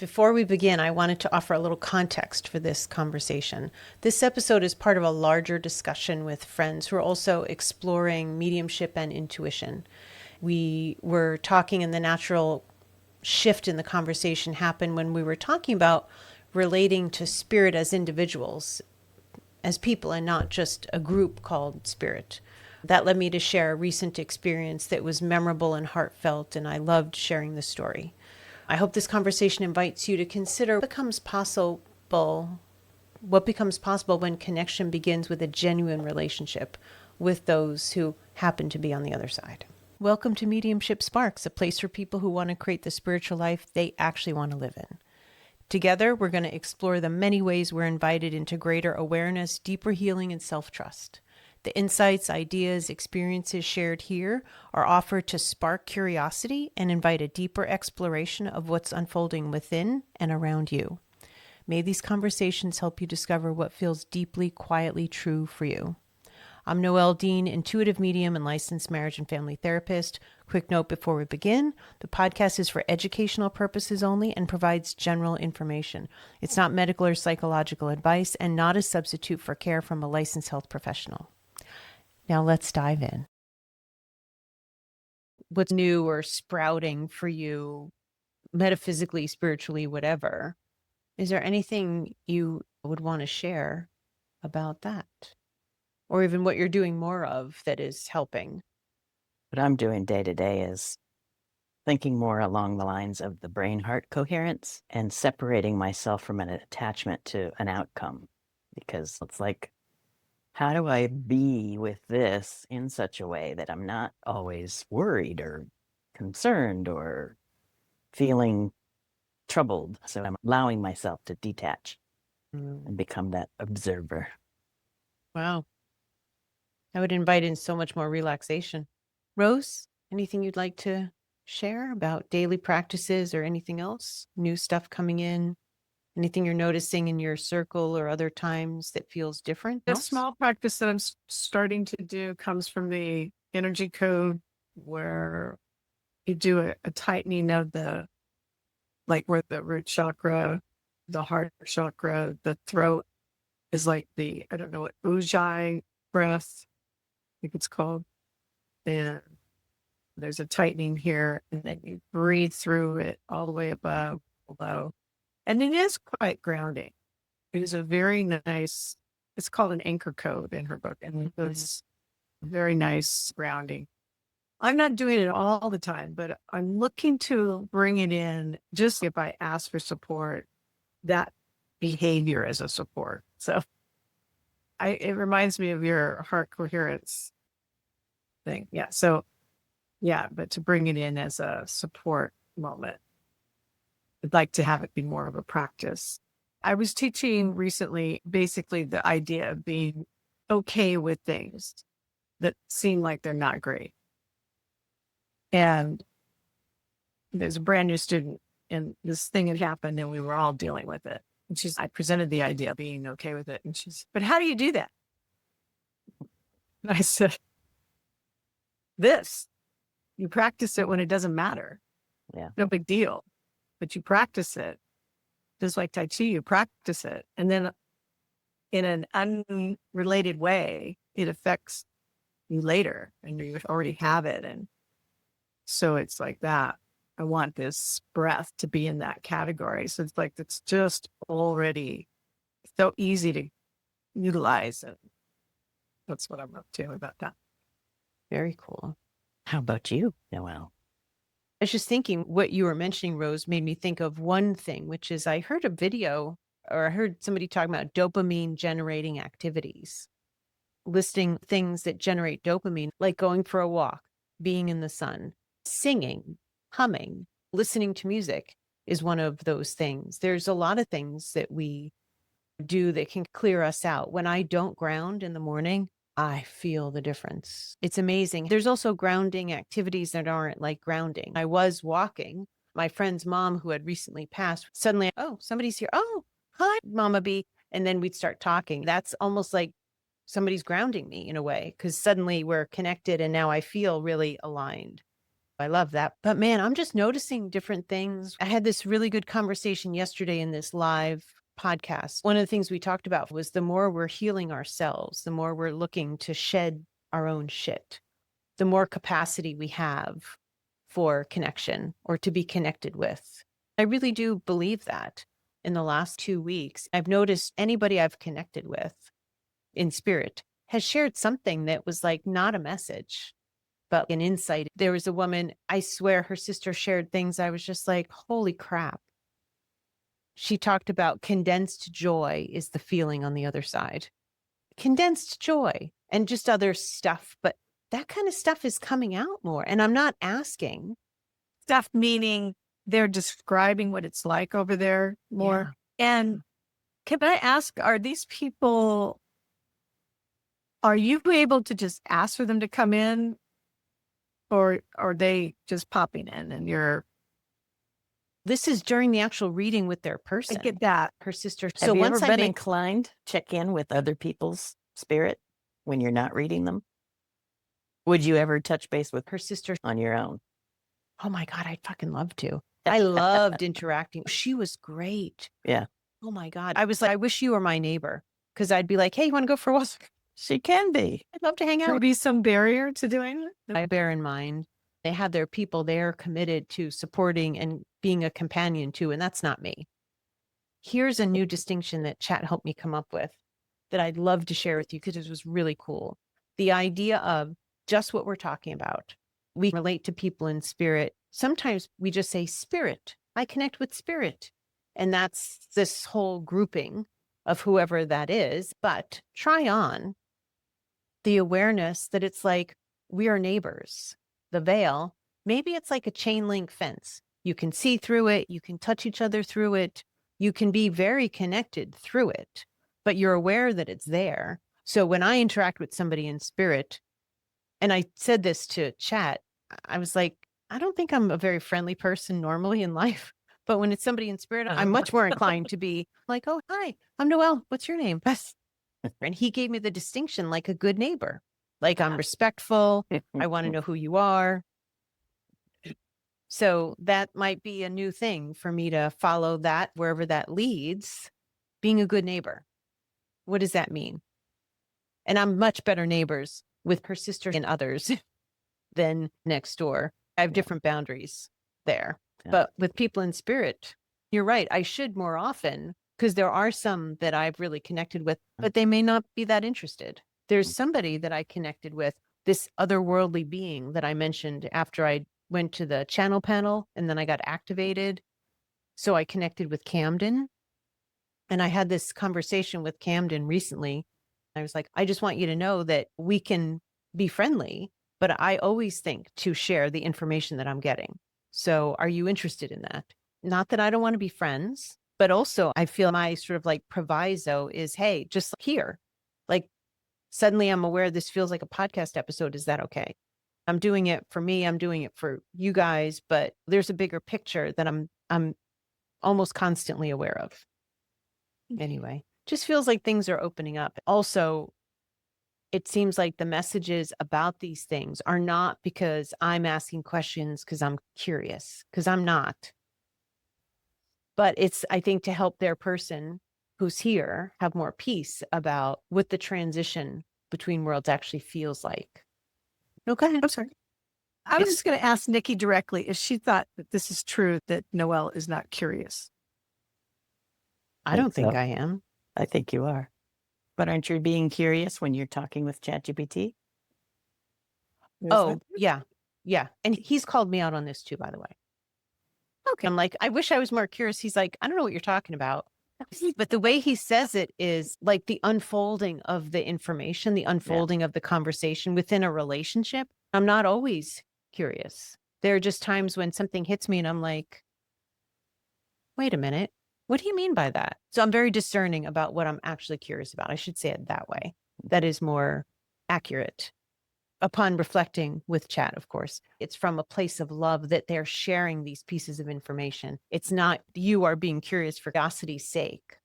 Before we begin, I wanted to offer a little context for this conversation. This episode is part of a larger discussion with friends who are also exploring mediumship and intuition. We were talking, and the natural shift in the conversation happened when we were talking about relating to spirit as individuals, as people, and not just a group called spirit. That led me to share a recent experience that was memorable and heartfelt, and I loved sharing the story. I hope this conversation invites you to consider what becomes possible when connection begins with a genuine relationship with those who happen to be on the other side. Welcome to Mediumship Sparks, a place for people who want to create the spiritual life they actually want to live in. Together, we're going to explore the many ways we're invited into greater awareness, deeper healing, and self-trust. The insights, ideas, experiences shared here are offered to spark curiosity and invite a deeper exploration of what's unfolding within and around you. May these conversations help you discover what feels deeply, quietly true for you. I'm Noelle Dean, intuitive medium and licensed marriage and family therapist. Quick note before we begin, the podcast is for educational purposes only and provides general information. It's not medical or psychological advice and not a substitute for care from a licensed health professional. Now let's dive in. What's new or sprouting for you, metaphysically, spiritually, whatever? Is there anything you would want to share about that? Or even what you're doing more of that is helping? What I'm doing day to day is thinking more along the lines of the brain-heart coherence and separating myself from an attachment to an outcome. Because it's like, how do I be with this in such a way that I'm not always worried or concerned or feeling troubled? So I'm allowing myself to detach and become that observer. Wow. I would invite in so much more relaxation. Rose, anything you'd like to share about daily practices or anything else? New stuff coming in? Anything you're noticing in your circle or other times that feels different? A small practice that I'm starting to do comes from the energy code, where you do a tightening of where the root chakra, the heart chakra, the throat is like I don't know what, ujjayi breath, I think it's called. And there's a tightening here, and then you breathe through it all the way above, below. And it is quite grounding. It is a very nice, it's called an anchor code in her book. And it's very nice grounding. I'm not doing it all the time, but I'm looking to bring it in just if I ask for support, that behavior as a support. So it reminds me of your heart coherence thing. Yeah. So yeah, but to bring it in as a support moment, I'd like to have it be more of a practice. I was teaching recently, basically the idea of being okay with things that seem like they're not great. And there's a brand new student, and this thing had happened, and we were all dealing with it. And I presented the idea of being okay with it. And but how do you do that? And I said, you practice it when it doesn't matter. Yeah. No big deal. But you practice it. Just like Tai Chi, you practice it. And then in an unrelated way, it affects you later, and you already have it. And so it's like that. I want this breath to be in that category. So it's like, it's just already so easy to utilize. And that's what I'm up to about that. Very cool. How about you, Noelle? I was just thinking what you were mentioning, Rose, made me think of one thing, which is I heard a video, or I heard somebody talking about dopamine generating activities, listing things that generate dopamine, like going for a walk, being in the sun, singing, humming, listening to music is one of those things. There's a lot of things that we do that can clear us out. When I don't ground in the morning, I feel the difference. It's amazing. There's also grounding activities that aren't like grounding. I was walking. My friend's mom, who had recently passed, suddenly, oh, somebody's here. Oh, hi, Mama B. And then we'd start talking. That's almost like somebody's grounding me in a way, because suddenly we're connected and now I feel really aligned. I love that. But man, I'm just noticing different things. I had this really good conversation yesterday in this live podcast. One of the things we talked about was the more we're healing ourselves, the more we're looking to shed our own shit, the more capacity we have for connection or to be connected with. I really do believe that. In the last 2 weeks, I've noticed anybody I've connected with in spirit has shared something that was like not a message, but an insight. There was a woman, I swear her sister shared things. I was just like, holy crap. She talked about condensed joy is the feeling on the other side. Condensed joy and just other stuff. But that kind of stuff is coming out more. And I'm not asking. Stuff meaning they're describing what it's like over there more. Yeah. And can I ask, are these people, are you able to just ask for them to come in? Or are they just popping in and you're... This is during the actual reading with their I person. get that. Her sister. Have you ever been inclined to check in with other people's spirit when you're not reading them? Would you ever touch base with her sister on your own? Oh my God, I'd fucking love to. I loved interacting. She was great. Yeah. Oh my God. I was like, I wish you were my neighbor, because I'd be like, hey, you want to go for a walk? She can be. I'd love to hang There out. be some barrier to doing it? I bear in mind, they have their people there committed to supporting and being a companion to, and that's not me. Here's a new distinction that chat helped me come up with that I'd love to share with you because it was really cool. The idea of just what we're talking about. We relate to people in spirit. Sometimes we just say spirit. I connect with spirit. And that's this whole grouping of whoever that is. But try on the awareness that it's like we are neighbors. The veil, maybe it's like a chain link fence. You can see through it. You can touch each other through it. You can be very connected through it, but you're aware that it's there. So when I interact with somebody in spirit, and I said this to chat, I was like, I don't think I'm a very friendly person normally in life, but when it's somebody in spirit, I'm much more inclined to be like, oh, hi, I'm Noelle. What's your name? And he gave me the distinction like a good neighbor. Like I'm respectful. I want to know who you are. So that might be a new thing for me to follow that wherever that leads, being a good neighbor. What does that mean? And I'm much better neighbors with her sister and others than next door. I have different boundaries there. Yeah. But with people in spirit, you're right. I should more often, because there are some that I've really connected with, but they may not be that interested. There's somebody that I connected with, this otherworldly being that I mentioned after I went to the channel panel and then I got activated. So I connected with Camden. And I had this conversation with Camden recently. I was like, I just want you to know that we can be friendly, but I always think to share the information that I'm getting. So are you interested in that? Not that I don't want to be friends, but also I feel my sort of like proviso is, hey, just here, like suddenly I'm aware this feels like a podcast episode. Is that okay? I'm doing it for me. I'm doing it for you guys, but there's a bigger picture that I'm almost constantly aware of. Anyway, just feels like things are opening up. Also, it seems like the messages about these things are not because I'm asking questions because I'm curious, because I'm not. But it's, I think, to help their person who's here have more peace about what the transition between worlds actually feels like. No, go ahead. I'm sorry. I was just going to ask Nikki directly if she thought that this is true, that Noelle is not curious. I don't think so. I am. I think you are. But aren't you being curious when you're talking with ChatGPT? Oh, yeah. Yeah. And he's called me out on this too, by the way. Okay. I'm like, I wish I was more curious. He's like, I don't know what you're talking about. But the way he says it is like the unfolding of the information, the unfolding of the conversation within a relationship. I'm not always curious. There are just times when something hits me and I'm like, wait a minute. What do you mean by that? So I'm very discerning about what I'm actually curious about. I should say it that way. That is more accurate. Upon reflecting with chat, of course, it's from a place of love that they're sharing these pieces of information. It's not you are being curious for curiosity's sake.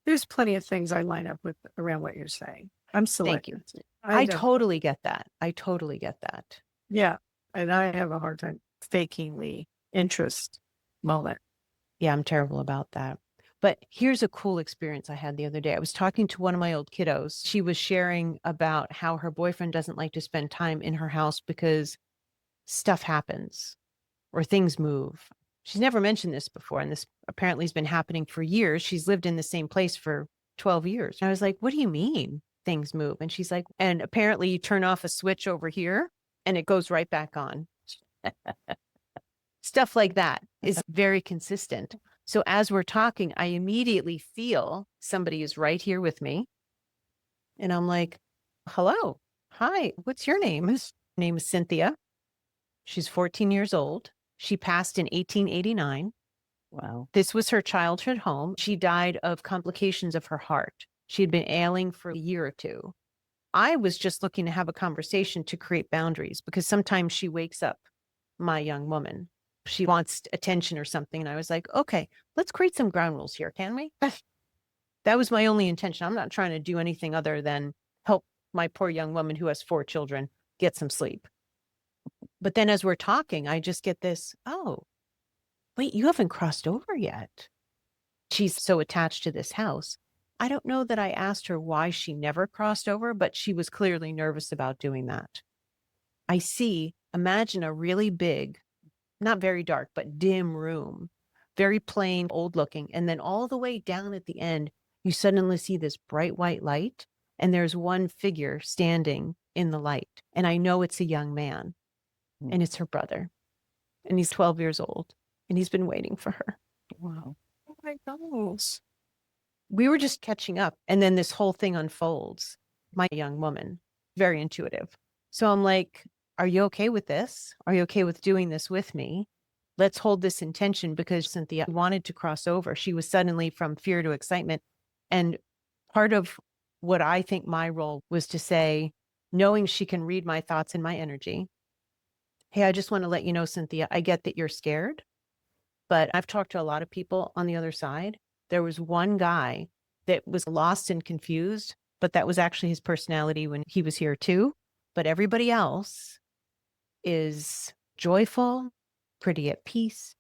There's plenty of things I line up with around what you're saying. I'm selective. Thank you. I totally get that. I totally get that. Yeah. And I have a hard time faking the interest moment. Yeah, I'm terrible about that. But here's a cool experience I had the other day. I was talking to one of my old kiddos. She was sharing about how her boyfriend doesn't like to spend time in her house because stuff happens or things move. She's never mentioned this before. And this apparently has been happening for years. She's lived in the same place for 12 years. And I was like, what do you mean things move? And she's like, and apparently you turn off a switch over here and it goes right back on. Stuff like that is very consistent. So as we're talking, I immediately feel somebody is right here with me. And I'm like, hello, hi, what's your name? Her name is Cynthia. She's 14 years old. She passed in 1889. Wow. This was her childhood home. She died of complications of her heart. She had been ailing for a year or two. I was just looking to have a conversation to create boundaries because sometimes she wakes up, my young woman. She wants attention or something. And I was like, okay, let's create some ground rules here, can we? That was my only intention. I'm not trying to do anything other than help my poor young woman who has 4 children get some sleep. But then as we're talking, I just get this, oh, wait, you haven't crossed over yet. She's so attached to this house. I don't know that I asked her why she never crossed over, but she was clearly nervous about doing that. Imagine a really big, not very dark, but dim room, very plain, old looking. And then all the way down at the end, you suddenly see this bright white light. And there's one figure standing in the light. And I know it's a young man and it's her brother. And he's 12 years old and he's been waiting for her. Wow. Oh my gosh. We were just catching up. And then this whole thing unfolds. My young woman, very intuitive. So I'm like, are you okay with this? Are you okay with doing this with me? Let's hold this intention because Cynthia wanted to cross over. She was suddenly from fear to excitement. And part of what I think my role was to say, knowing she can read my thoughts and my energy. Hey, I just want to let you know, Cynthia, I get that you're scared, but I've talked to a lot of people on the other side. There was one guy that was lost and confused, but that was actually his personality when he was here too. But everybody else is joyful, pretty at peace.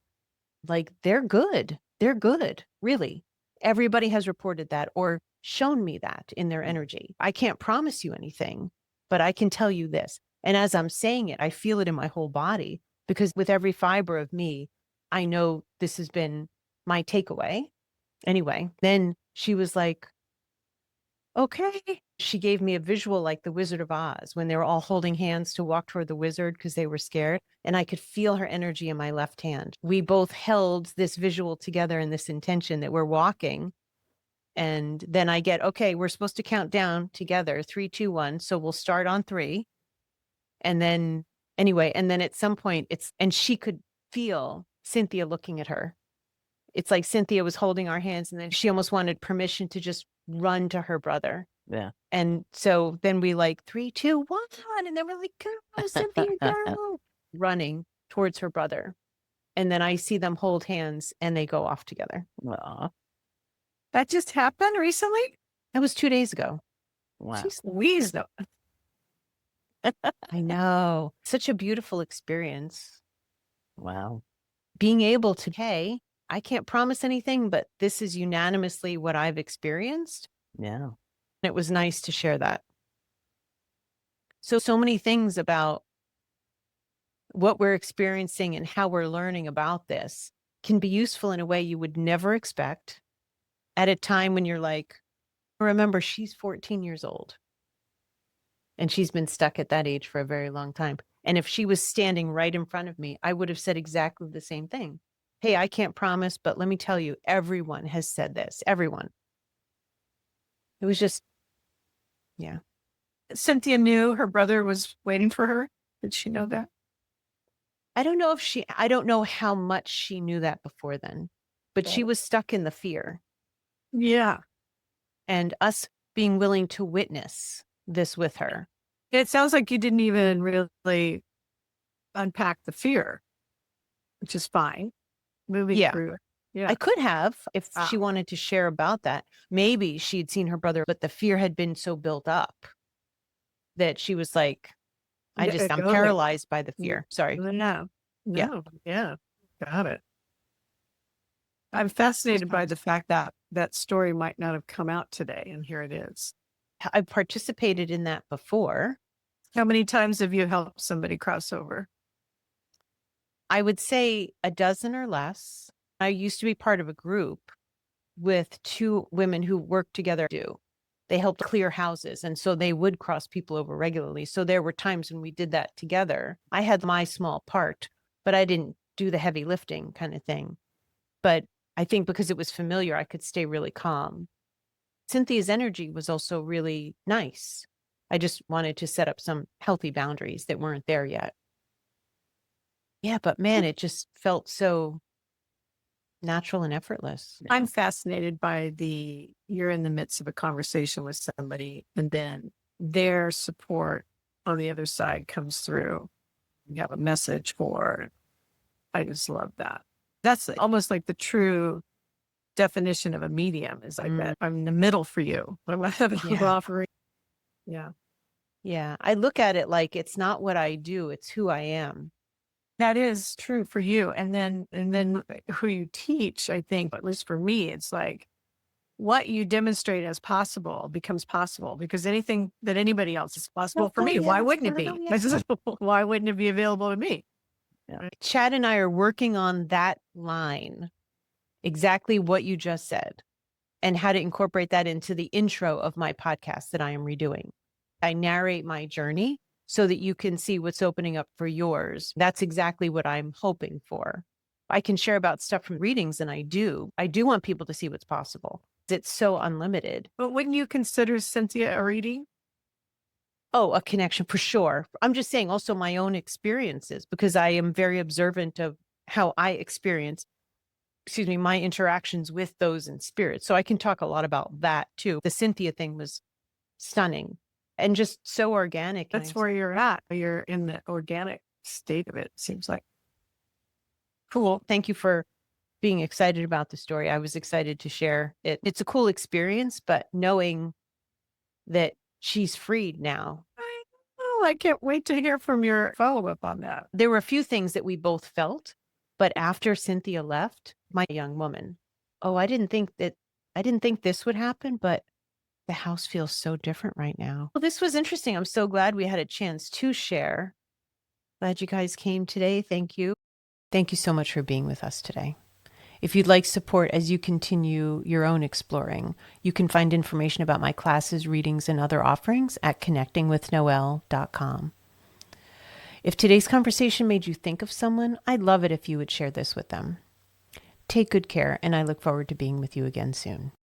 Like they're good. They're good, really. Everybody has reported that or shown me that in their energy. I can't promise you anything, but I can tell you this. And as I'm saying it, I feel it in my whole body because with every fiber of me, I know this has been my takeaway. Anyway, then she was like, okay. She gave me a visual like the Wizard of Oz when they were all holding hands to walk toward the wizard because they were scared. And I could feel her energy in my left hand. We both held this visual together in this intention that we're walking. And then I get, okay, we're supposed to count down together, 3, 2, 1. So we'll start on 3. And then anyway, and then at some point and she could feel Cynthia looking at her. It's like Cynthia was holding our hands and then she almost wanted permission to just run to her brother. Yeah. And so then we like 3, 2, 1. And then we're like, go, Cynthia, go. Running towards her brother. And then I see them hold hands and they go off together. Aw. That just happened recently? That was 2 days ago. Wow. Jeez Louise, though. I know. Such a beautiful experience. Wow. Being able to, hey, I can't promise anything, but this is unanimously what I've experienced. Yeah. It was nice to share that. So many things about what we're experiencing and how we're learning about this can be useful in a way you would never expect at a time when you're like, remember, she's 14 years old and she's been stuck at that age for a very long time. And if she was standing right in front of me, I would have said exactly the same thing. Hey, I can't promise, but let me tell you, everyone has said this. Everyone. It was just, yeah. Cynthia knew her brother was waiting for her. Did she know that? I don't know how much she knew that before then, but she was stuck in the fear. Yeah. And us being willing to witness this with her. It sounds like you didn't even really unpack the fear, which is fine. Moving through it. Yeah. I could have if she wanted to share about that. Maybe she'd seen her brother, but the fear had been so built up that she was like, I'm Go ahead. paralyzed by the No, fear. Sorry. no, Yeah. no, yeah, got it. I'm fascinated by the fact that that story might not have come out today, and here it is. I've participated in that before. How many times have you helped somebody cross over? I would say a dozen or less. I used to be part of a group with two women who worked together. They helped clear houses. And so they would cross people over regularly. So there were times when we did that together. I had my small part, but I didn't do the heavy lifting kind of thing. But I think because it was familiar, I could stay really calm. Cynthia's energy was also really nice. I just wanted to set up some healthy boundaries that weren't there yet. Yeah, but man, it just felt so natural and effortless. I'm fascinated by you're in the midst of a conversation with somebody, and then their support on the other side comes through. You have a message for. I just love that. That's almost like the true definition of a medium is I bet I'm in the middle for you. I'm offering. Yeah. Yeah. I look at it like it's not what I do, it's who I am. That is true for you. And then who you teach, I think, at least for me, it's like what you demonstrate as possible becomes possible because anything that anybody else is possible for me. Why wouldn't it be? Why wouldn't it be available to me? Yeah. Chad and I are working on that line, exactly what you just said, and how to incorporate that into the intro of my podcast that I am redoing. I narrate my journey so that you can see what's opening up for yours. That's exactly what I'm hoping for. I can share about stuff from readings, and I do want people to see what's possible. It's so unlimited. But wouldn't you consider Cynthia a reading? Oh, a connection for sure. I'm just saying also my own experiences because I am very observant of how I experience, my interactions with those in spirit. So I can talk a lot about that too. The Cynthia thing was stunning and just so organic. That's where you're at. You're in the organic state of it, seems like. Cool. Thank you for being excited about the story. I was excited to share it. It's a cool experience, but knowing that she's freed now. I can't wait to hear from your follow-up on that. There were a few things that we both felt, but after Cynthia left, my young woman, I didn't think this would happen, but the house feels so different right now. Well, this was interesting. I'm so glad we had a chance to share. Glad you guys came today. Thank you. Thank you so much for being with us today. If you'd like support as you continue your own exploring, you can find information about my classes, readings, and other offerings at connectingwithnoelle.com. If today's conversation made you think of someone, I'd love it if you would share this with them. Take good care, and I look forward to being with you again soon.